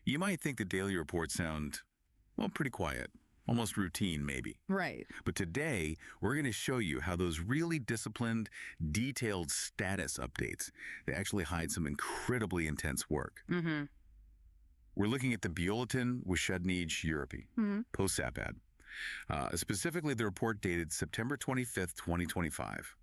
You might think the daily reports sound, well, pretty quiet, almost routine maybe. Right. But today, we're going to show you how those really disciplined, detailed status updates, they actually hide some incredibly intense work. Mm-hmm. We're looking at the Bulletin Wyshednij Europy, post-SAPAD. Specifically, the report dated September 25th, 2025.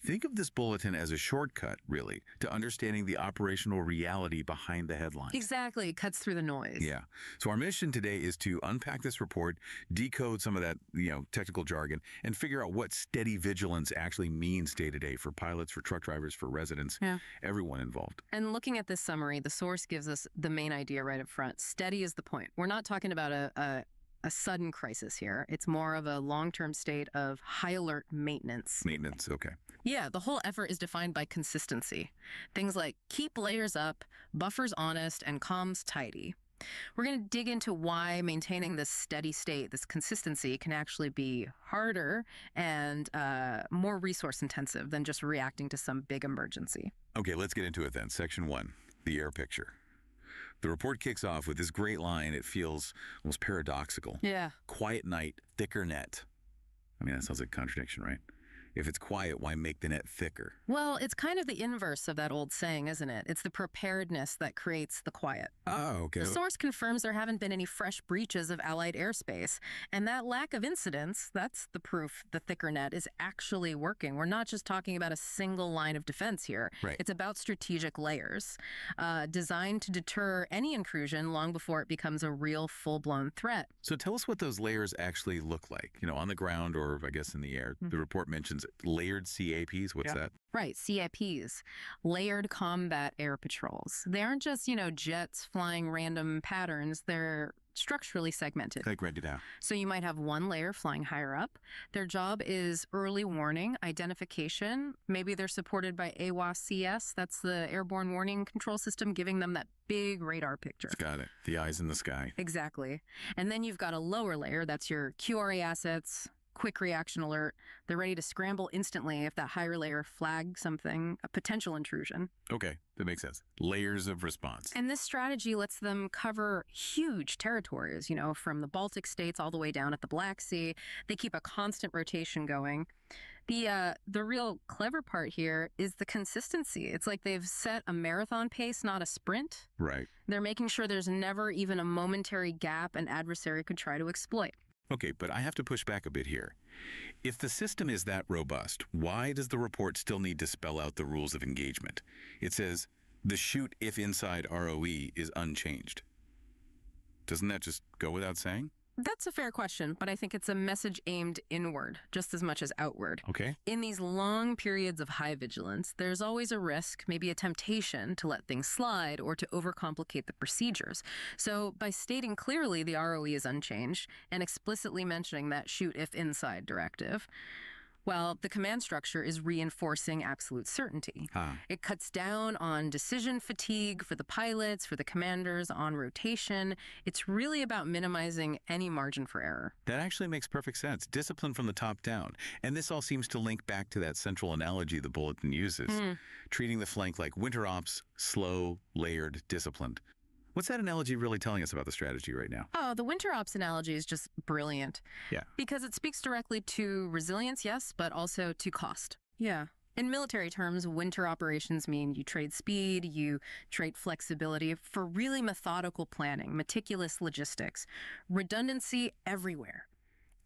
Think of this bulletin as a shortcut, really, to understanding the operational reality behind the headlines. Exactly. It cuts through the noise. Yeah. So our mission today is to unpack this report, decode some of that, technical jargon, and figure out what steady vigilance actually means day to day for pilots, for truck drivers, for residents, everyone involved. And looking at this summary, the source gives us the main idea right up front. Steady is the point. We're not talking about a sudden crisis here. It's more of a long-term state of high alert maintenance. Maintenance, okay. Yeah, the whole effort is defined by consistency. Things like keep layers up, buffers honest, and comms tidy. We're going to dig into why maintaining this steady state, this consistency, can actually be harder and more resource intensive than just reacting to some big emergency. Okay, let's get into it then. Section 1, the air picture. The report kicks off with this great line. It feels almost paradoxical. Yeah. Quiet night, thicker net. I mean, that sounds like a contradiction, right? If it's quiet, why make the net thicker? Well, it's kind of the inverse of that old saying, isn't it? It's the preparedness that creates the quiet. Oh, okay. The source confirms there haven't been any fresh breaches of Allied airspace, and that lack of incidents, that's the proof the thicker net is actually working. We're not just talking about a single line of defense here. Right. It's about strategic layers designed to deter any intrusion long before it becomes a real full-blown threat. So tell us what those layers actually look like, on the ground or I guess in the air. The report mentions layered CAPs. What's that? Right, CAPs, layered combat air patrols. They aren't just, jets flying random patterns. They're structurally segmented. Like ready now. So you might have one layer flying higher up. Their job is early warning, identification. Maybe they're supported by AWACS. That's the Airborne Warning Control System, giving them that big radar picture. Got it. The eyes in the sky. Exactly. And then you've got a lower layer. That's your QRA assets, quick reaction alert. They're ready to scramble instantly if that higher layer flags something, a potential intrusion. Okay, that makes sense. Layers of response. And this strategy lets them cover huge territories, from the Baltic states all the way down at the Black Sea. They keep a constant rotation going. The real clever part here is the consistency. It's like they've set a marathon pace, not a sprint. Right. They're making sure there's never even a momentary gap an adversary could try to exploit. Okay, but I have to push back a bit here. If the system is that robust, why does the report still need to spell out the rules of engagement? It says, the shoot if inside ROE is unchanged. Doesn't that just go without saying? That's a fair question, but I think it's a message aimed inward just as much as outward. Okay. In these long periods of high vigilance, there's always a risk, maybe a temptation to let things slide or to overcomplicate the procedures. So by stating clearly the ROE is unchanged and explicitly mentioning that shoot if inside directive, well, the command structure is reinforcing absolute certainty. It cuts down on decision fatigue for the pilots, for the commanders, on rotation. It's really about minimizing any margin for error. That actually makes perfect sense. Discipline from the top down. And this all seems to link back to that central analogy the bulletin uses, treating the flank like winter ops, slow, layered, disciplined. What's that analogy really telling us about the strategy right now? Oh, the winter ops analogy is just brilliant. Yeah. Because it speaks directly to resilience, yes, but also to cost. Yeah. In military terms, winter operations mean you trade speed, you trade flexibility for really methodical planning, meticulous logistics, redundancy everywhere.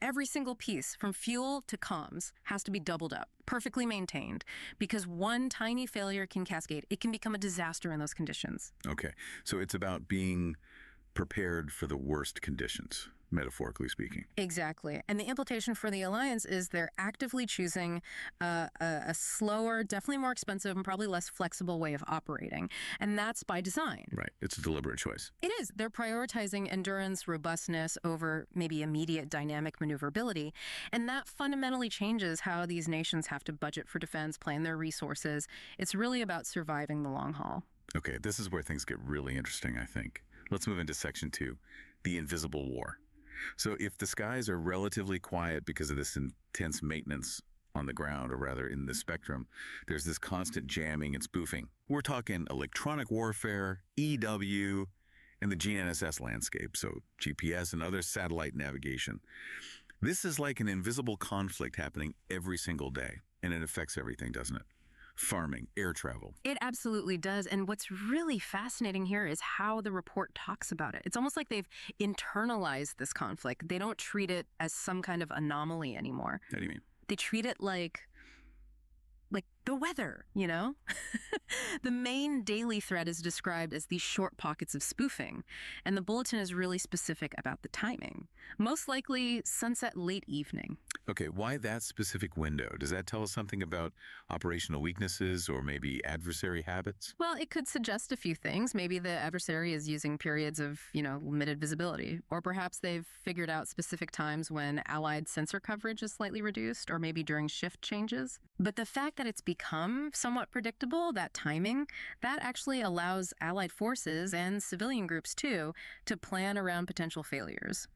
Every single piece, from fuel to comms, has to be doubled up, perfectly maintained, because one tiny failure can cascade. It can become a disaster in those conditions. Okay, so it's about being prepared for the worst conditions, metaphorically speaking. Exactly. And the implication for the alliance is they're actively choosing a slower, definitely more expensive, and probably less flexible way of operating. And that's by design. Right. It's a deliberate choice. It is. They're prioritizing endurance, robustness over maybe immediate dynamic maneuverability. And that fundamentally changes how these nations have to budget for defense, plan their resources. It's really about surviving the long haul. Okay, this is where things get really interesting, I think. Let's move into Section 2, the invisible war. So if the skies are relatively quiet because of this intense maintenance on the ground, or rather in the spectrum, there's this constant jamming and spoofing. We're talking electronic warfare, EW, and the GNSS landscape, so GPS and other satellite navigation. This is like an invisible conflict happening every single day, and it affects everything, doesn't it? Farming, air travel. It absolutely does. And what's really fascinating here is how the report talks about it. It's almost like they've internalized this conflict. They don't treat it as some kind of anomaly anymore. What do you mean? They treat it like the weather, you know? The main daily threat is described as these short pockets of spoofing, and the bulletin is really specific about the timing. Most likely sunset late evening. Okay, why that specific window? Does that tell us something about operational weaknesses or maybe adversary habits? Well, it could suggest a few things. Maybe the adversary is using periods of, limited visibility. Or perhaps they've figured out specific times when Allied sensor coverage is slightly reduced, or maybe during shift changes. But the fact that it's become somewhat predictable, that timing, that actually allows Allied forces and civilian groups too to plan around potential failures,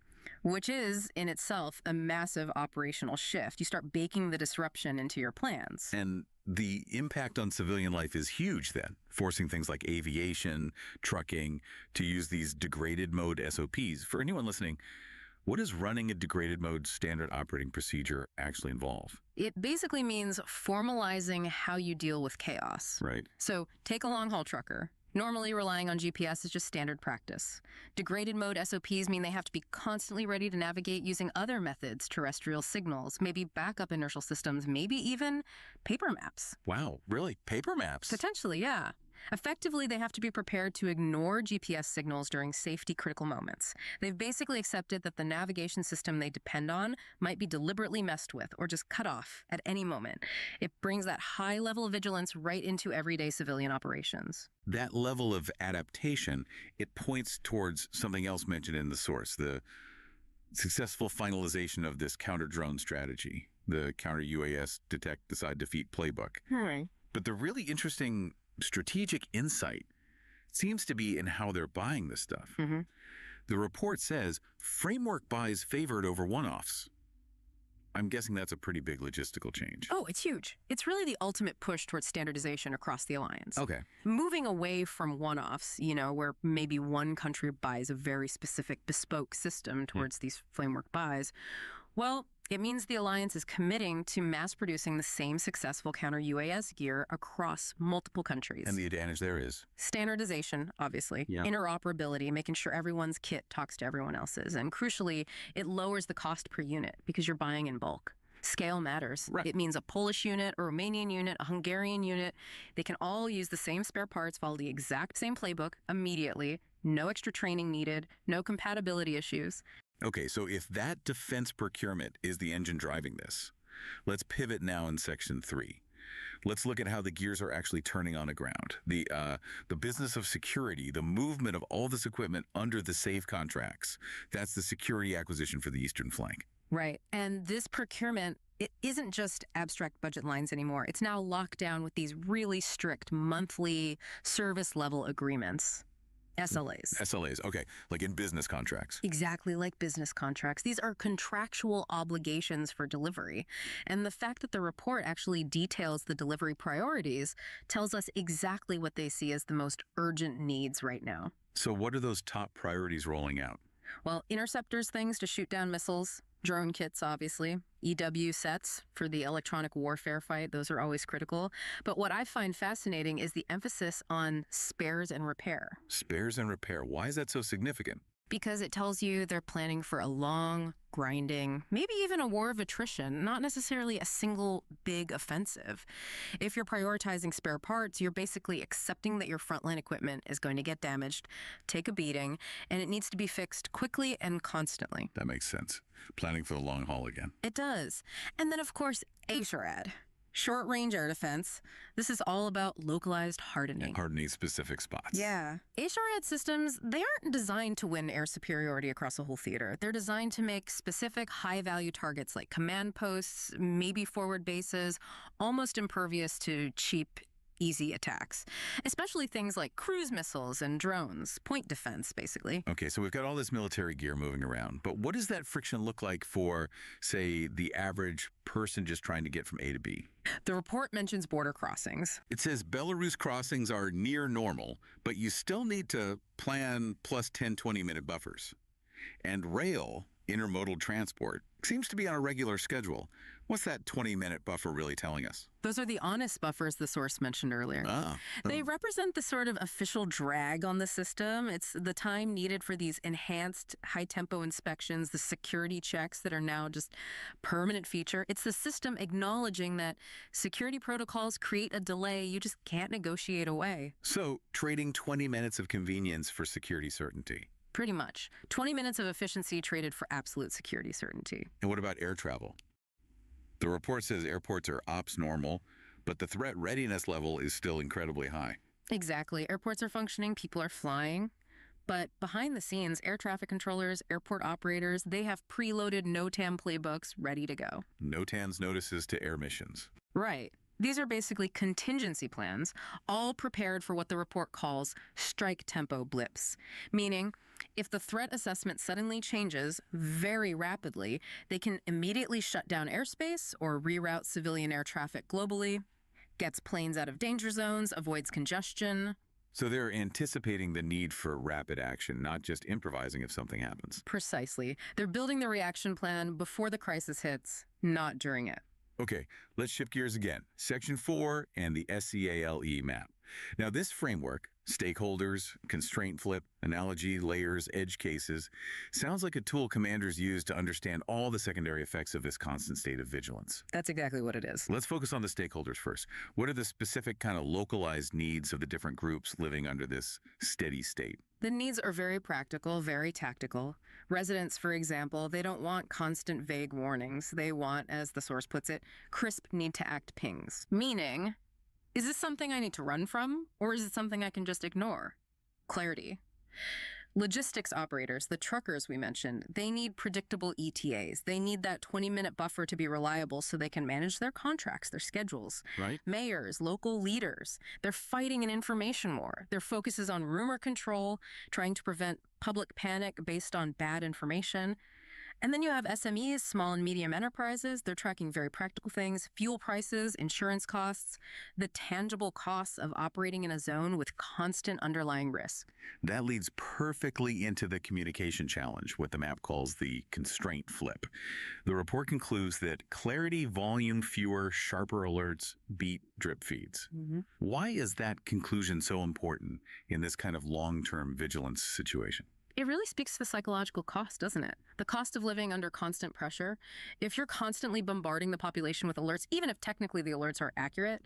which is in itself a massive operational shift. You start baking the disruption into your plans. And the impact on civilian life is huge then, forcing things like aviation, trucking to use these degraded mode SOPs. For anyone listening, what does running a degraded mode standard operating procedure actually involve? It basically means formalizing how you deal with chaos. Right. So take a long-haul trucker. Normally, relying on GPS is just standard practice. Degraded mode SOPs mean they have to be constantly ready to navigate using other methods, terrestrial signals, maybe backup inertial systems, maybe even paper maps. Wow, really? Paper maps? Potentially, yeah. Effectively, they have to be prepared to ignore GPS signals during safety-critical moments. They've basically accepted that the navigation system they depend on might be deliberately messed with or just cut off at any moment. It brings that high level of vigilance right into everyday civilian operations. That level of adaptation, it points towards something else mentioned in the source, the successful finalization of this counter-drone strategy, the counter-UAS detect, decide, defeat playbook. Right. But the really interesting strategic insight seems to be in how they're buying this stuff. Mm-hmm. The report says framework buys favored over one-offs. I'm guessing that's a pretty big logistical change. Oh, it's huge. It's really the ultimate push towards standardization across the alliance. Okay. Moving away from one-offs, where maybe one country buys a very specific bespoke system towards these framework buys, well, it means the alliance is committing to mass producing the same successful counter-UAS gear across multiple countries. And the advantage there is? Standardization, obviously. Yeah. Interoperability, making sure everyone's kit talks to everyone else's. And crucially, it lowers the cost per unit because you're buying in bulk. Scale matters. Right. It means a Polish unit, a Romanian unit, a Hungarian unit. They can all use the same spare parts, follow the exact same playbook immediately. No extra training needed, no compatibility issues. Okay, so if that defense procurement is the engine driving this, let's pivot now in Section 3. Let's look at how the gears are actually turning on the ground. The business of security, the movement of all this equipment under the SAFE contracts. That's the security acquisition for the eastern flank. Right. And this procurement, it isn't just abstract budget lines anymore. It's now locked down with these really strict monthly service level agreements. SLAs. SLAs, okay, like in business contracts. Exactly like business contracts. These are contractual obligations for delivery. And the fact that the report actually details the delivery priorities tells us exactly what they see as the most urgent needs right now. So what are those top priorities rolling out? Well, interceptors, things to shoot down missiles, drone kits, obviously, EW sets for the electronic warfare fight. Those are always critical. But what I find fascinating is the emphasis on spares and repair. Spares and repair. Why is that so significant? Because it tells you they're planning for a long, grinding, maybe even a war of attrition, not necessarily a single big offensive. If you're prioritizing spare parts, you're basically accepting that your frontline equipment is going to get damaged, take a beating, and it needs to be fixed quickly and constantly. That makes sense. Planning for the long haul again. It does. And then, of course, SHORAD. Short-range air defense. This is all about localized hardening. Hardening specific spots. Yeah. SHORAD systems, they aren't designed to win air superiority across a whole theater. They're designed to make specific high-value targets like command posts, maybe forward bases, almost impervious to cheap easy attacks, especially things like cruise missiles and drones, point defense, basically. Okay, so we've got all this military gear moving around, but what does that friction look like for, say, the average person just trying to get from A to B? The report mentions border crossings. It says Belarus crossings are near normal, but you still need to plan plus 10, 20-minute buffers. And rail, intermodal transport, seems to be on a regular schedule. What's that 20-minute buffer really telling us? Those are the honest buffers the source mentioned earlier. They represent the sort of official drag on the system. It's the time needed for these enhanced high-tempo inspections, the security checks that are now just permanent feature. It's the system acknowledging that security protocols create a delay you just can't negotiate away. So, trading 20 minutes of convenience for security certainty. Pretty much. 20 minutes of efficiency traded for absolute security certainty. And what about air travel? The report says airports are ops normal, but the threat readiness level is still incredibly high. Exactly. Airports are functioning, people are flying. But behind the scenes, air traffic controllers, airport operators, they have preloaded NOTAM playbooks ready to go. NOTAM's notices to air missions. Right. These are basically contingency plans, all prepared for what the report calls strike tempo blips, meaning if the threat assessment suddenly changes very rapidly, they can immediately shut down airspace or reroute civilian air traffic globally, gets planes out of danger zones, avoids congestion. So they're anticipating the need for rapid action, not just improvising if something happens. Precisely. They're building the reaction plan before the crisis hits, not during it. Okay, let's shift gears again. Section 4 and the SCALE map. Now this framework, stakeholders, constraint flip, analogy, layers, edge cases, sounds like a tool commanders use to understand all the secondary effects of this constant state of vigilance. That's exactly what it is. Let's focus on the stakeholders first. What are the specific kind of localized needs of the different groups living under this steady state? The needs are very practical, very tactical. Residents, for example, they don't want constant vague warnings. They want, as the source puts it, crisp need-to-act pings. Meaning, is this something I need to run from, or is it something I can just ignore? Clarity. Logistics operators, the truckers we mentioned, they need predictable ETAs. They need that 20-minute buffer to be reliable so they can manage their contracts, their schedules. Right. Mayors, local leaders, they're fighting an information war. Their focus is on rumor control, trying to prevent public panic based on bad information. And then you have SMEs, small and medium enterprises. They're tracking very practical things, fuel prices, insurance costs, the tangible costs of operating in a zone with constant underlying risk. That leads perfectly into the communication challenge, what the map calls the constraint flip. The report concludes that clarity, volume, fewer, sharper alerts beat drip feeds. Why is that conclusion so important in this kind of long-term vigilance situation? It really speaks to the psychological cost, doesn't it? The cost of living under constant pressure. If you're constantly bombarding the population with alerts, even if technically the alerts are accurate,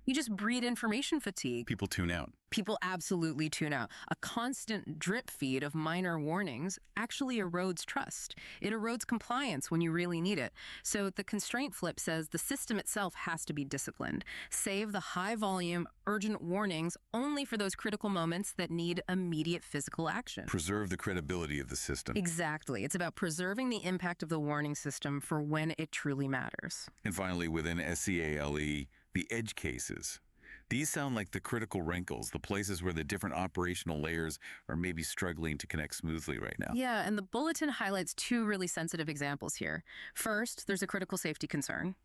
you just breed information fatigue. People tune out. People absolutely tune out. A constant drip feed of minor warnings actually erodes trust. It erodes compliance when you really need it. So the constraint flip says the system itself has to be disciplined. Save the high volume, urgent warnings only for those critical moments that need immediate physical action. Preserve the credibility of the system. Exactly. It's about preserving the impact of the warning system for when it truly matters. And finally, within SCALE, the edge cases. These sound like the critical wrinkles, the places where the different operational layers are maybe struggling to connect smoothly right now. Yeah, and the bulletin highlights two really sensitive examples here. First, there's a critical safety concern.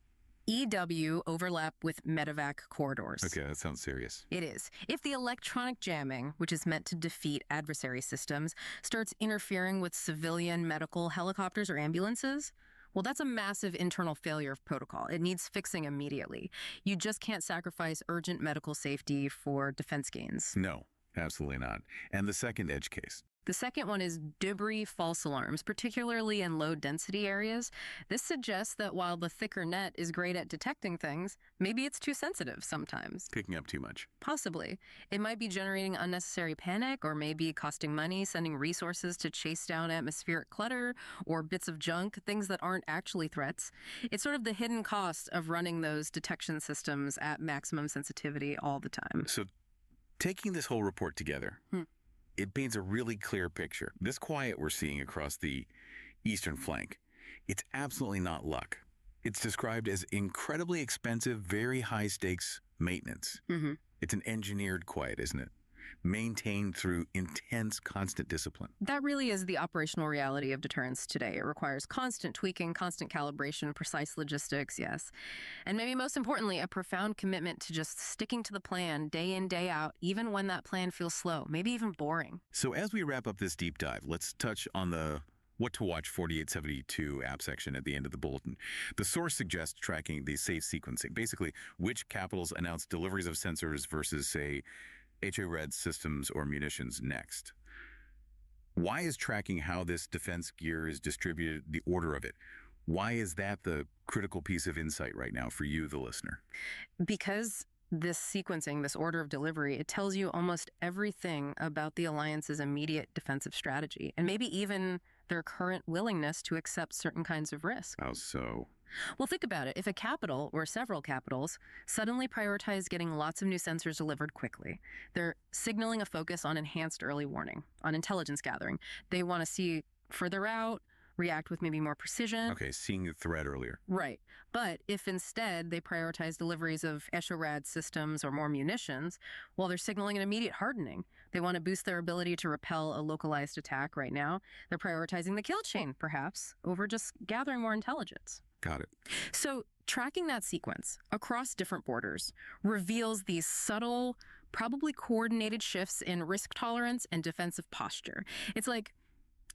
EW overlap with medevac corridors. Okay, that sounds serious. It is. If the electronic jamming, which is meant to defeat adversary systems, starts interfering with civilian medical helicopters or ambulances, well, that's a massive internal failure of protocol. It needs fixing immediately. You just can't sacrifice urgent medical safety for defense gains. No, absolutely not. And the second edge case. The second one is debris false alarms, particularly in low-density areas. This suggests that while the thicker net is great at detecting things, maybe it's too sensitive sometimes. Picking up too much. Possibly. It might be generating unnecessary panic or maybe costing money, sending resources to chase down atmospheric clutter or bits of junk, things that aren't actually threats. It's sort of the hidden cost of running those detection systems at maximum sensitivity all the time. So taking this whole report together, it paints a really clear picture. This quiet we're seeing across the eastern flank, it's absolutely not luck. It's described as incredibly expensive, very high-stakes maintenance. It's an engineered quiet, isn't it? Maintained through intense, constant discipline. That really is the operational reality of deterrence today. It requires constant tweaking, constant calibration, precise logistics, yes. And maybe most importantly, a profound commitment to just sticking to the plan day in, day out, even when that plan feels slow, maybe even boring. So as we wrap up this deep dive, let's touch on the What to Watch 4872 app section at the end of the bulletin. The source suggests tracking the safe sequencing, basically which capitals announce deliveries of sensors versus, say, SHORAD systems or munitions next. Why is tracking how this defense gear is distributed the order of it? Why is that the critical piece of insight right now for you, the listener? Because this sequencing, this order of delivery, it tells you almost everything about the alliance's immediate defensive strategy, and maybe even their current willingness to accept certain kinds of risk. How so? Well, think about it. If a capital or several capitals suddenly prioritize getting lots of new sensors delivered quickly, they're signaling a focus on enhanced early warning, on intelligence gathering. They want to see further out, react with maybe more precision. Okay, seeing the threat earlier. Right. But if instead they prioritize deliveries of SHORAD systems or more munitions, well, they're signaling an immediate hardening. They want to boost their ability to repel a localized attack right now. They're prioritizing the kill chain, perhaps, over just gathering more intelligence. Got it. So tracking that sequence across different borders reveals these subtle, probably coordinated shifts in risk tolerance and defensive posture.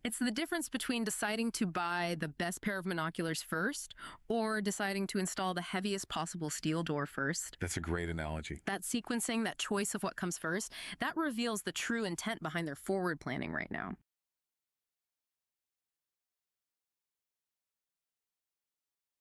It's the difference between deciding to buy the best pair of binoculars first or deciding to install the heaviest possible steel door first. That's a great analogy. That sequencing, that choice of what comes first, that reveals the true intent behind their forward planning right now.